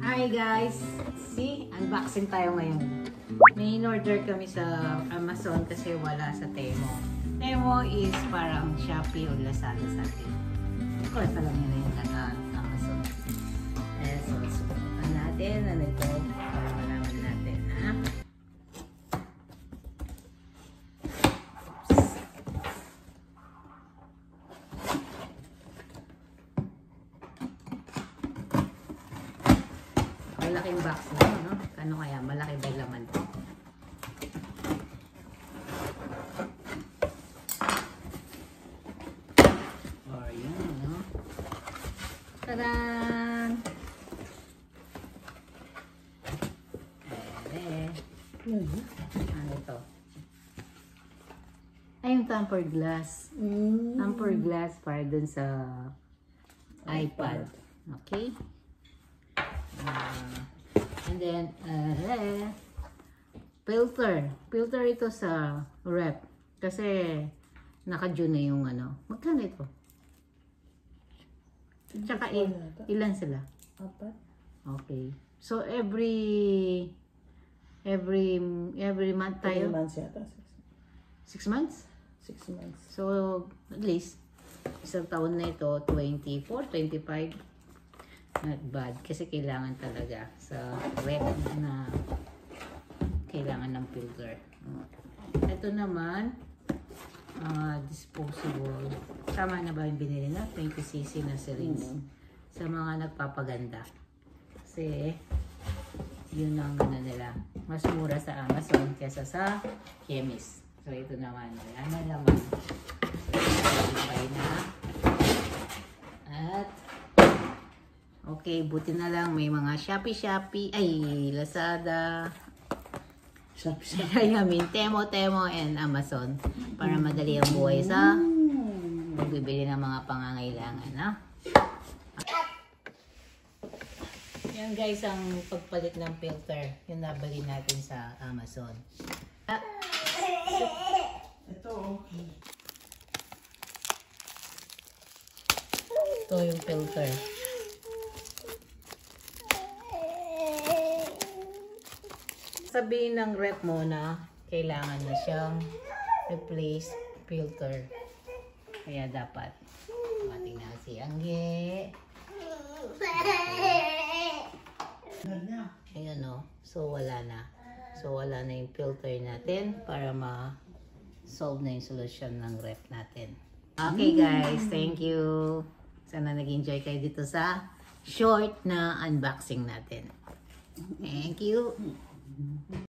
Hi guys! See, unboxing tayo ngayon. May in-order kami sa Amazon kasi wala sa Temo. Temo is parang Shopee o Lazada sa atin. Of course, alam niyo na yung Amazon. So, subukan natin. Ano ito? Para malaman natin, ha? Malaking box na, no? Ano kaya? Malaki ba yung laman to? Or yun, no? Tadaan! Ano ito? Ay, yung tempered glass. Tempered glass para dun sa iPad. Okay? And then, filter. Filter ito sa rep. Kasi, naka-due na yung ano. Magkano ito? Tsaka, ilan sila? 4. Okay. So, every month tayo? 3 months yata. 6 months? 6 months. So, at least, isang taon na ito, 24, 25. Not bad. Kasi kailangan talaga sa rep na kailangan ng filter. Ito naman, disposable. Tama na ba yung binili na? 20cc na syringe. Sa mga nagpapaganda. Kasi, yun ang ano nila. Mas mura sa Amazon kesa sa chemist. So, ito naman. Ano naman? Na. At, okay, buti na lang may mga Shopee, ay, Lazada, I mean, Temo, and Amazon para madali ang buhay sa pagbibili ng mga pangangailangan, no? Yan guys, ang pagpalit ng filter, yung nabili natin sa Amazon. Ito yung filter. Sabihin ng rep mo na kailangan na siyang replace filter. Kaya dapat mating na si Angge. Ayan o. So wala na. So wala na yung filter natin para ma-solve na yung solution ng rep natin. Okay guys, thank you. Sana nag-enjoy kayo dito sa short na unboxing natin. Thank you.